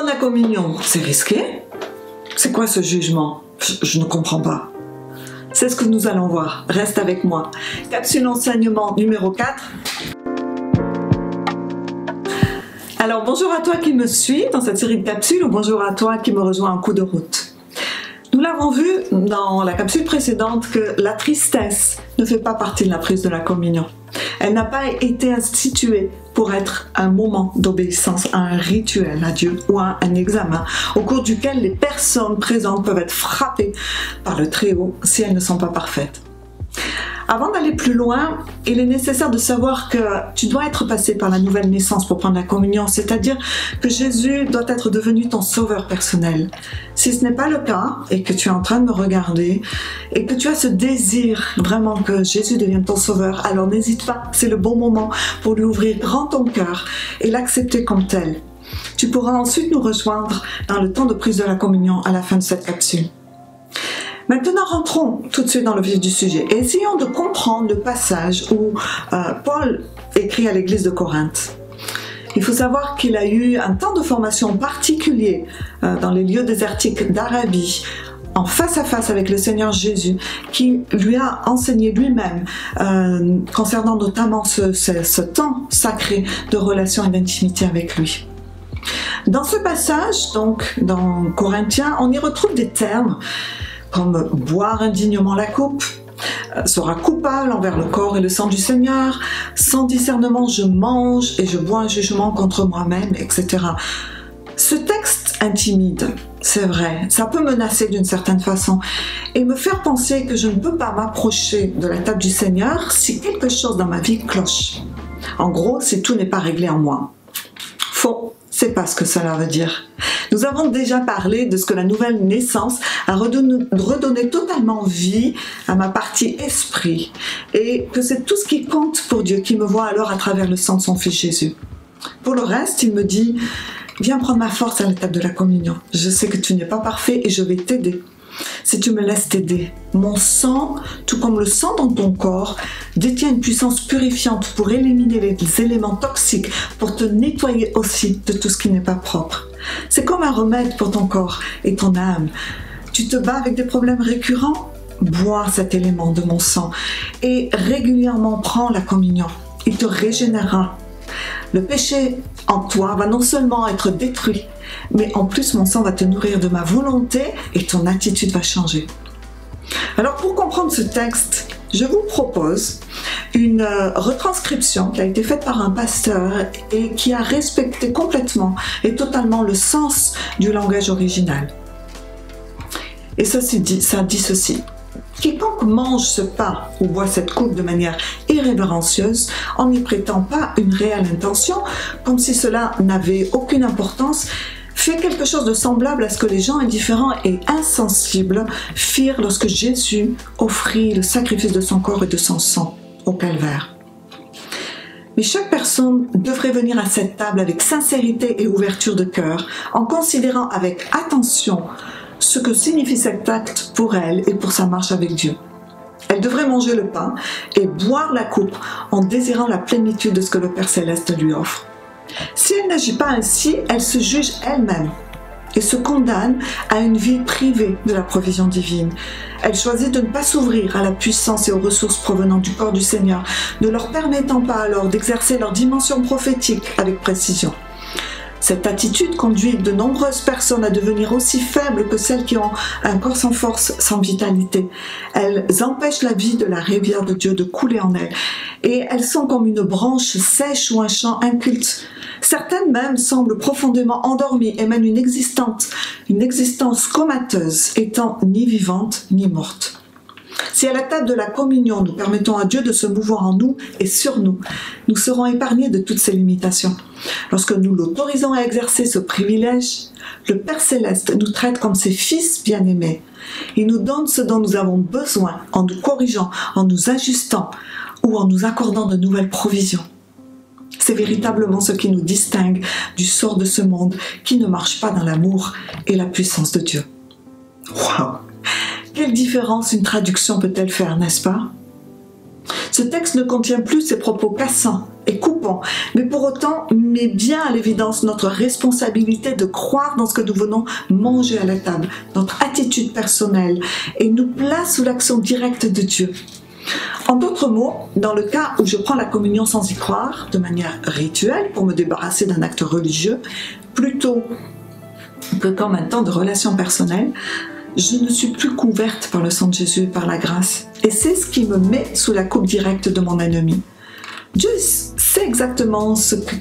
Prendre la communion, c'est risqué. C'est quoi ce jugement? Je ne comprends pas. C'est ce que nous allons voir. Reste avec moi. Capsule enseignement numéro 4. Alors bonjour à toi qui me suis dans cette série de capsules ou bonjour à toi qui me rejoint en cours de route. Nous l'avons vu dans la capsule précédente que la tristesse ne fait pas partie de la prise de la communion. Elle n'a pas été instituée pour être un moment d'obéissance à un rituel à Dieu ou à un examen au cours duquel les personnes présentes peuvent être frappées par le Très-Haut si elles ne sont pas parfaites. Avant d'aller plus loin, il est nécessaire de savoir que tu dois être passé par la nouvelle naissance pour prendre la communion, c'est-à-dire que Jésus doit être devenu ton sauveur personnel. Si ce n'est pas le cas, et que tu es en train de me regarder, et que tu as ce désir vraiment que Jésus devienne ton sauveur, alors n'hésite pas, c'est le bon moment pour lui ouvrir grand ton cœur et l'accepter comme tel. Tu pourras ensuite nous rejoindre dans le temps de prise de la communion à la fin de cette capsule. Maintenant, rentrons tout de suite dans le vif du sujet et essayons de comprendre le passage où Paul écrit à l'église de Corinthe. Il faut savoir qu'il a eu un temps de formation particulier dans les lieux désertiques d'Arabie, en face à face avec le Seigneur Jésus, qui lui a enseigné lui-même concernant notamment ce temps sacré de relation et d'intimité avec lui. Dans ce passage, donc dans Corinthiens, on y retrouve des termes comme boire indignement la coupe, sera coupable envers le corps et le sang du Seigneur, sans discernement je mange et je bois un jugement contre moi-même, etc. Ce texte intimide, c'est vrai, ça peut menacer d'une certaine façon et me faire penser que je ne peux pas m'approcher de la table du Seigneur si quelque chose dans ma vie cloche. En gros, si tout n'est pas réglé en moi. Faux. C'est pas ce que cela veut dire. Nous avons déjà parlé de ce que la nouvelle naissance a redonné totalement vie à ma partie esprit et que c'est tout ce qui compte pour Dieu qui me voit alors à travers le sang de son Fils Jésus. Pour le reste, il me dit « Viens prendre ma force à l'étape de la communion. Je sais que tu n'es pas parfait et je vais t'aider. Si tu me laisses t'aider, mon sang, tout comme le sang dans ton corps, détient une puissance purifiante pour éliminer les éléments toxiques, pour te nettoyer aussi de tout ce qui n'est pas propre. C'est comme un remède pour ton corps et ton âme. Tu te bats avec des problèmes récurrents? Bois cet élément de mon sang et régulièrement prends la communion. Il te régénérera. Le péché en toi va non seulement être détruit, mais en plus mon sang va te nourrir de ma volonté et ton attitude va changer. Alors pour comprendre ce texte, je vous propose une retranscription qui a été faite par un pasteur et qui a respecté complètement et totalement le sens du langage original. Et ça dit ceci. Quiconque mange ce pain ou boit cette coupe de manière irrévérencieuse en n'y prêtant pas une réelle intention, comme si cela n'avait aucune importance, fait quelque chose de semblable à ce que les gens indifférents et insensibles firent lorsque Jésus offrit le sacrifice de son corps et de son sang au calvaire. Mais chaque personne devrait venir à cette table avec sincérité et ouverture de cœur, en considérant avec attention ce que signifie cet acte pour elle et pour sa marche avec Dieu. Elle devrait manger le pain et boire la coupe en désirant la plénitude de ce que le Père Céleste lui offre. Si elle n'agit pas ainsi, elle se juge elle-même et se condamne à une vie privée de la provision divine. Elle choisit de ne pas s'ouvrir à la puissance et aux ressources provenant du corps du Seigneur, ne leur permettant pas alors d'exercer leur dimension prophétique avec précision. Cette attitude conduit de nombreuses personnes à devenir aussi faibles que celles qui ont un corps sans force, sans vitalité. Elles empêchent la vie de la rivière de Dieu de couler en elles. Et elles sont comme une branche sèche ou un champ inculte. Certaines même semblent profondément endormies et mènent une existence comateuse, étant ni vivante ni morte. Si à la table de la communion, nous permettons à Dieu de se mouvoir en nous et sur nous, nous serons épargnés de toutes ces limitations. Lorsque nous l'autorisons à exercer ce privilège, le Père Céleste nous traite comme ses fils bien-aimés. Il nous donne ce dont nous avons besoin en nous corrigeant, en nous ajustant ou en nous accordant de nouvelles provisions. C'est véritablement ce qui nous distingue du sort de ce monde qui ne marche pas dans l'amour et la puissance de Dieu. Waouh! Quelle différence une traduction peut-elle faire, n'est-ce pas? Ce texte ne contient plus ces propos cassants et coupants, mais pour autant met bien à l'évidence notre responsabilité de croire dans ce que nous venons manger à la table, notre attitude personnelle, et nous place sous l'action directe de Dieu. En d'autres mots, dans le cas où je prends la communion sans y croire, de manière rituelle, pour me débarrasser d'un acte religieux, plutôt que comme un temps de relation personnelle, je ne suis plus couverte par le sang de Jésus et par la grâce. Et c'est ce qui me met sous la coupe directe de mon ennemi. Dieu sait exactement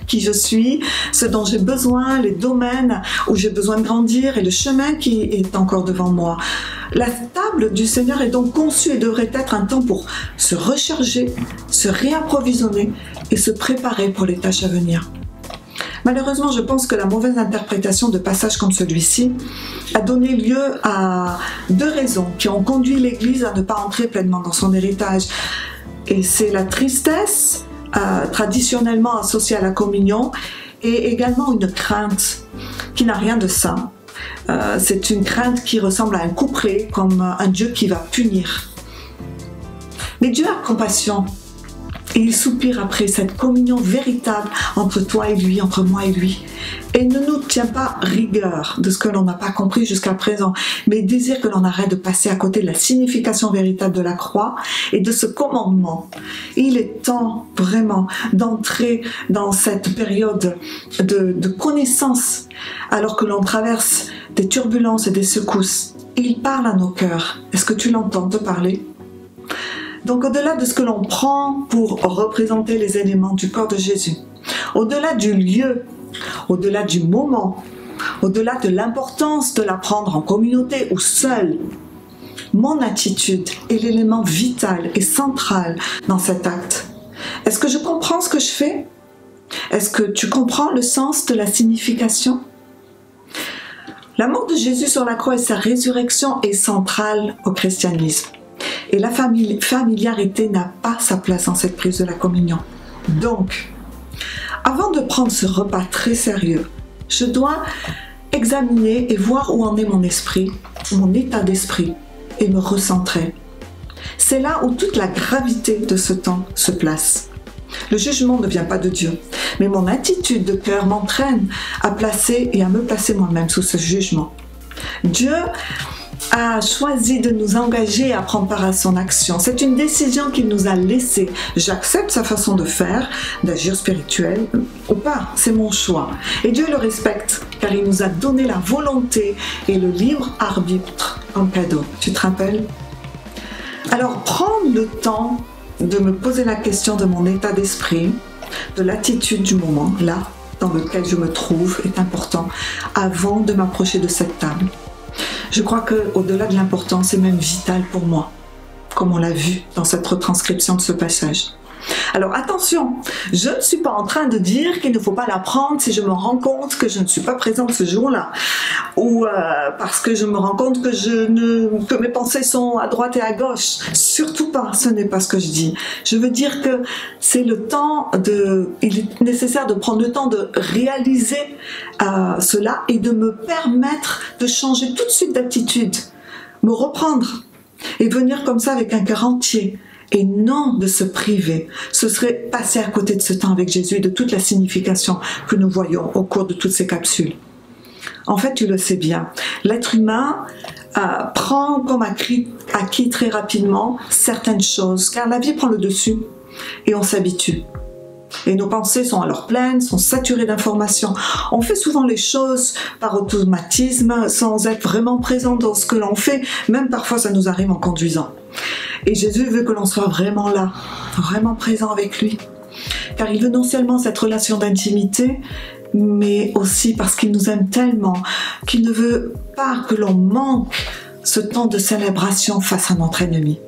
qui je suis, ce dont j'ai besoin, les domaines où j'ai besoin de grandir et le chemin qui est encore devant moi. La table du Seigneur est donc conçue et devrait être un temps pour se recharger, se réapprovisionner et se préparer pour les tâches à venir. Malheureusement, je pense que la mauvaise interprétation de passages comme celui-ci a donné lieu à deux raisons qui ont conduit l'Église à ne pas entrer pleinement dans son héritage. Et c'est la tristesse, traditionnellement associée à la communion, et également une crainte qui n'a rien de ça. C'est une crainte qui ressemble à un couperet, comme un Dieu qui va punir. Mais Dieu a compassion. Et il soupire après cette communion véritable entre toi et lui, entre moi et lui. Et il ne nous tient pas rigueur de ce que l'on n'a pas compris jusqu'à présent, mais il désire que l'on arrête de passer à côté de la signification véritable de la croix et de ce commandement. Et il est temps vraiment d'entrer dans cette période de connaissance alors que l'on traverse des turbulences et des secousses. Et il parle à nos cœurs. Est-ce que tu l'entends te parler ? Donc au-delà de ce que l'on prend pour représenter les éléments du corps de Jésus, au-delà du lieu, au-delà du moment, au-delà de l'importance de la prendre en communauté ou seul, mon attitude est l'élément vital et central dans cet acte. Est-ce que je comprends ce que je fais? Est-ce que tu comprends le sens de la signification? La mort de Jésus sur la croix et sa résurrection est centrale au christianisme. Et la familiarité n'a pas sa place dans cette prise de la communion. Donc, avant de prendre ce repas très sérieux, je dois examiner et voir où en est mon esprit, mon état d'esprit, et me recentrer. C'est là où toute la gravité de ce temps se place. Le jugement ne vient pas de Dieu, mais mon attitude de cœur m'entraîne à placer et à me placer moi-même sous ce jugement. Dieu a choisi de nous engager à prendre part à son action. C'est une décision qu'il nous a laissée. J'accepte sa façon de faire, d'agir spirituel ou pas, c'est mon choix. Et Dieu le respecte, car il nous a donné la volonté et le libre arbitre en cadeau. Tu te rappelles? Alors, prendre le temps de me poser la question de mon état d'esprit, de l'attitude du moment, là, dans lequel je me trouve, est important, avant de m'approcher de cette table. Je crois qu'au-delà de l'important, c'est même vital pour moi, comme on l'a vu dans cette retranscription de ce passage. Alors attention, je ne suis pas en train de dire qu'il ne faut pas la prendre si je me rends compte que je ne suis pas présente ce jour-là, ou parce que je me rends compte que mes pensées sont à droite et à gauche. Surtout pas, ce n'est pas ce que je dis. Je veux dire que il est nécessaire de prendre le temps de réaliser cela et de me permettre de changer tout de suite d'attitude, me reprendre et venir comme ça avec un cœur entier. Et non de se priver. Ce serait passer à côté de ce temps avec Jésus et de toute la signification que nous voyons au cours de toutes ces capsules. En fait, tu le sais bien, l'être humain prend comme acquis très rapidement certaines choses, car la vie prend le dessus et on s'habitue. Et nos pensées sont alors pleines, sont saturées d'informations. On fait souvent les choses par automatisme, sans être vraiment présent dans ce que l'on fait. Même parfois, ça nous arrive en conduisant. Et Jésus veut que l'on soit vraiment là, vraiment présent avec lui. Car il veut non seulement cette relation d'intimité, mais aussi parce qu'il nous aime tellement, qu'il ne veut pas que l'on manque ce temps de célébration face à notre ennemi.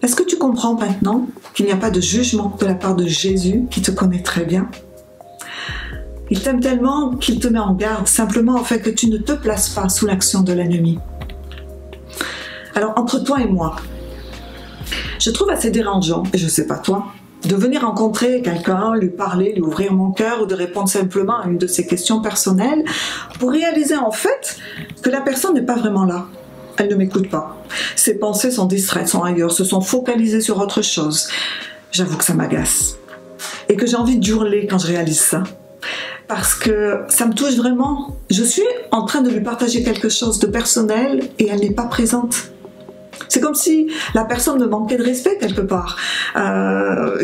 Est-ce que tu comprends maintenant qu'il n'y a pas de jugement de la part de Jésus qui te connaît très bien? Il t'aime tellement qu'il te met en garde simplement afin que tu ne te places pas sous l'action de l'ennemi. Alors entre toi et moi, je trouve assez dérangeant, et je ne sais pas toi, de venir rencontrer quelqu'un, lui parler, lui ouvrir mon cœur ou de répondre simplement à une de ses questions personnelles pour réaliser en fait que la personne n'est pas vraiment là. Elle ne m'écoute pas. Ses pensées sont distraites, sont ailleurs, se sont focalisées sur autre chose. J'avoue que ça m'agace. et que j'ai envie d'hurler quand je réalise ça. Parce que ça me touche vraiment. Je suis en train de lui partager quelque chose de personnel et elle n'est pas présente. C'est comme si la personne me manquait de respect quelque part. Alors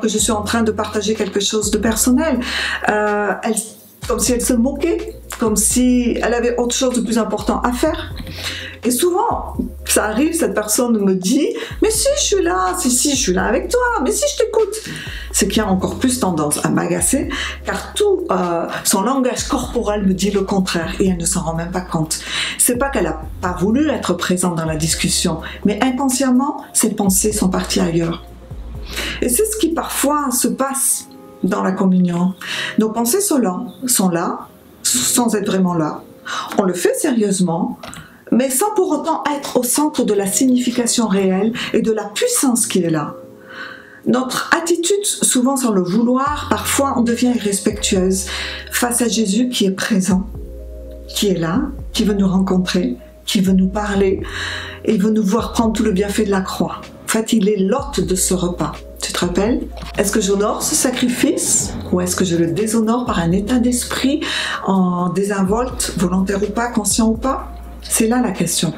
que je suis en train de partager quelque chose de personnel. Comme si elle se moquait, comme si elle avait autre chose de plus important à faire. Et souvent, ça arrive, cette personne me dit « Mais si, je suis là, si, je suis là avec toi, mais si, je t'écoute !» C'est qu'il y a encore plus tendance à m'agacer, car tout son langage corporel me dit le contraire, et elle ne s'en rend même pas compte. C'est pas qu'elle n'a pas voulu être présente dans la discussion, mais inconsciemment, ses pensées sont parties ailleurs. Et c'est ce qui parfois se passe dans la communion. Nos pensées sont là, sans être vraiment là. On le fait sérieusement, mais sans pour autant être au centre de la signification réelle et de la puissance qui est là. Notre attitude, souvent sans le vouloir, parfois on devient irrespectueuse face à Jésus qui est présent, qui est là, qui veut nous rencontrer, qui veut nous parler et veut nous voir prendre tout le bienfait de la croix. En fait, il est l'hôte de ce repas. Tu te rappelles? Est-ce que j'honore ce sacrifice ou est-ce que je le déshonore par un état d'esprit en désinvolte, volontaire ou pas, conscient ou pas? C'est là la question.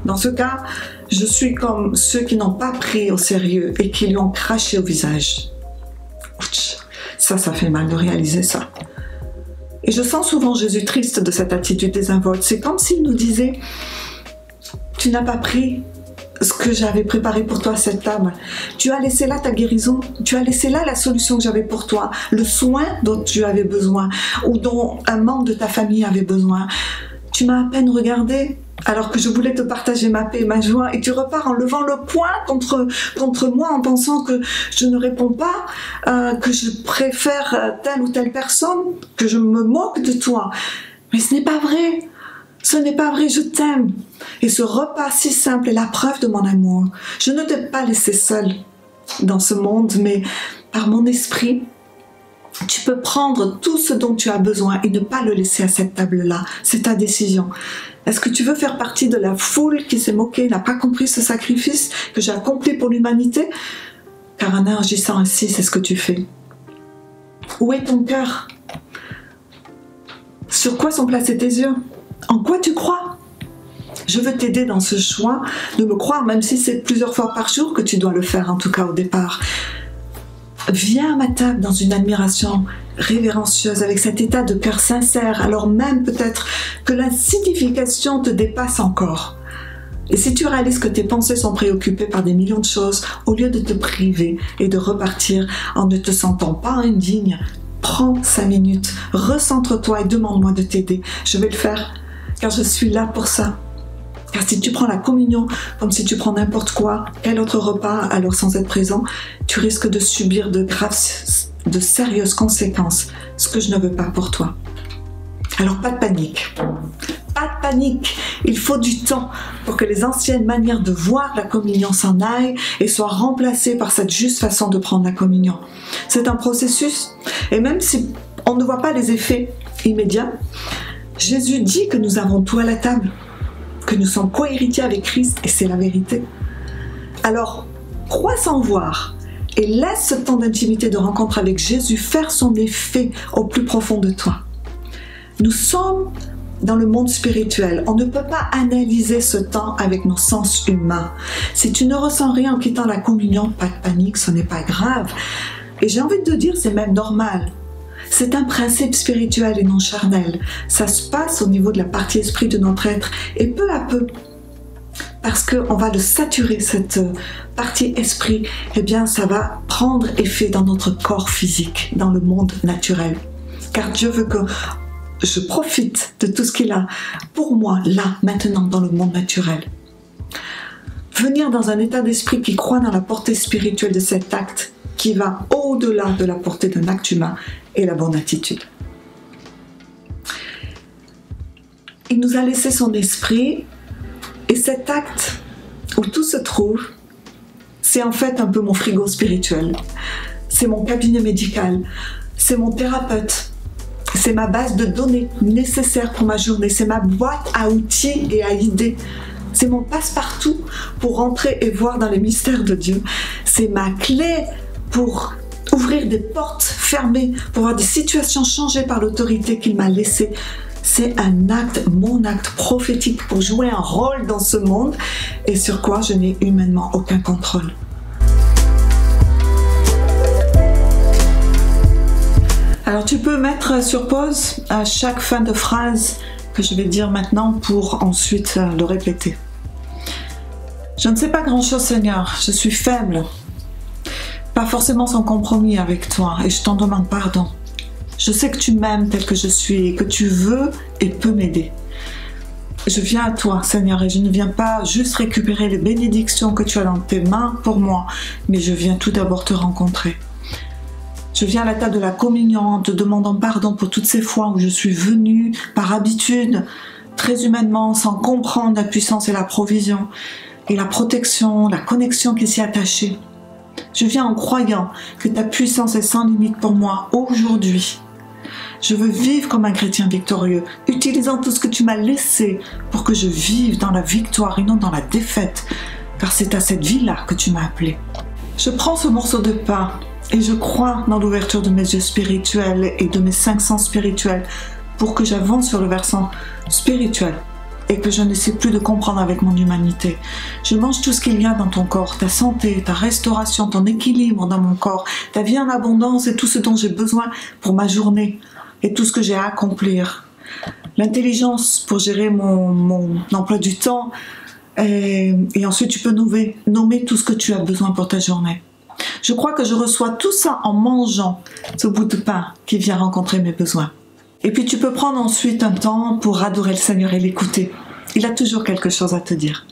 Dans ce cas, je suis comme ceux qui n'ont pas pris au sérieux et qui lui ont craché au visage. Ouch, ça fait mal de réaliser ça. Et je sens souvent Jésus triste de cette attitude désinvolte. C'est comme s'il nous disait « Tu n'as pas pris ce que j'avais préparé pour toi à cette table. Tu as laissé là ta guérison, tu as laissé là la solution que j'avais pour toi, le soin dont tu avais besoin ou dont un membre de ta famille avait besoin. Tu m'as à peine regardé alors que je voulais te partager ma paix et ma joie et tu repars en levant le poing contre moi en pensant que je ne réponds pas, que je préfère telle ou telle personne, que je me moque de toi. Mais ce n'est pas vrai. Ce n'est pas vrai, je t'aime. Et ce repas si simple est la preuve de mon amour. Je ne t'ai pas laissé seule dans ce monde, mais par mon esprit, tu peux prendre tout ce dont tu as besoin et ne pas le laisser à cette table-là. C'est ta décision. Est-ce que tu veux faire partie de la foule qui s'est moquée, n'a pas compris ce sacrifice que j'ai accompli pour l'humanité? Car en agissant ainsi, c'est ce que tu fais. Où est ton cœur? Sur quoi sont placés tes yeux? En quoi tu crois? Je veux t'aider dans ce choix de me croire, même si c'est plusieurs fois par jour que tu dois le faire, en tout cas au départ. Viens à ma table dans une admiration révérencieuse, avec cet état de cœur sincère, alors même peut-être que la signification te dépasse encore. Et si tu réalises que tes pensées sont préoccupées par des millions de choses, au lieu de te priver et de repartir en ne te sentant pas indigne, prends 5 minutes, recentre-toi et demande-moi de t'aider. Je vais le faire, car je suis là pour ça. Car si tu prends la communion comme si tu prends n'importe quoi, quel autre repas, alors sans être présent, tu risques de subir de sérieuses conséquences, ce que je ne veux pas pour toi. Alors pas de panique. Pas de panique. Il faut du temps pour que les anciennes manières de voir la communion s'en aillent et soient remplacées par cette juste façon de prendre la communion. C'est un processus. Et même si on ne voit pas les effets immédiats, Jésus dit que nous avons tout à la table, que nous sommes co-héritiers avec Christ, et c'est la vérité. Alors, crois sans voir, et laisse ce temps d'intimité, de rencontre avec Jésus faire son effet au plus profond de toi. Nous sommes dans le monde spirituel. On ne peut pas analyser ce temps avec nos sens humains. Si tu ne ressens rien en quittant la communion, pas de panique, ce n'est pas grave. Et j'ai envie de te dire, c'est même normal. C'est un principe spirituel et non charnel. Ça se passe au niveau de la partie esprit de notre être. Et peu à peu, parce qu'on va le saturer, cette partie esprit, eh bien ça va prendre effet dans notre corps physique, dans le monde naturel. Car Dieu veut que je profite de tout ce qu'il a pour moi, là, maintenant, dans le monde naturel. Venir dans un état d'esprit qui croit dans la portée spirituelle de cet acte, qui va au-delà de la portée d'un acte humain, et la bonne attitude. Il nous a laissé son esprit, et cet acte où tout se trouve, c'est en fait un peu mon frigo spirituel. C'est mon cabinet médical, c'est mon thérapeute, c'est ma base de données nécessaire pour ma journée, c'est ma boîte à outils et à idées. C'est mon passe-partout pour rentrer et voir dans les mystères de Dieu. C'est ma clé pour ouvrir des portes fermées pour voir des situations changées par l'autorité qu'il m'a laissée. C'est un acte, mon acte prophétique pour jouer un rôle dans ce monde et sur quoi je n'ai humainement aucun contrôle. Alors tu peux mettre sur pause à chaque fin de phrase que je vais dire maintenant pour ensuite le répéter. Je ne sais pas grand-chose, Seigneur, je suis faible, pas forcément sans compromis avec toi et je t'en demande pardon. Je sais que tu m'aimes tel que je suis et que tu veux et peux m'aider. Je viens à toi, Seigneur, et je ne viens pas juste récupérer les bénédictions que tu as dans tes mains pour moi, mais je viens tout d'abord te rencontrer. Je viens à la table de la communion en te demandant pardon pour toutes ces fois où je suis venue par habitude, très humainement, sans comprendre la puissance et la provision, et la protection, la connexion qui s'y est attachée. Je viens en croyant que ta puissance est sans limite pour moi aujourd'hui. Je veux vivre comme un chrétien victorieux, utilisant tout ce que tu m'as laissé pour que je vive dans la victoire et non dans la défaite, car c'est à cette vie-là que tu m'as appelé. Je prends ce morceau de pain et je crois dans l'ouverture de mes yeux spirituels et de mes 5 sens spirituels pour que j'avance sur le versant spirituel et que je n'essaie plus de comprendre avec mon humanité. Je mange tout ce qu'il y a dans ton corps, ta santé, ta restauration, ton équilibre dans mon corps, ta vie en abondance et tout ce dont j'ai besoin pour ma journée et tout ce que j'ai à accomplir. L'intelligence pour gérer mon emploi du temps et ensuite tu peux nommer tout ce que tu as besoin pour ta journée. Je crois que je reçois tout ça en mangeant ce bout de pain qui vient rencontrer mes besoins. Et puis tu peux prendre ensuite un temps pour adorer le Seigneur et l'écouter. Il a toujours quelque chose à te dire.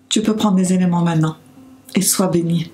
Tu peux prendre des éléments maintenant et sois béni.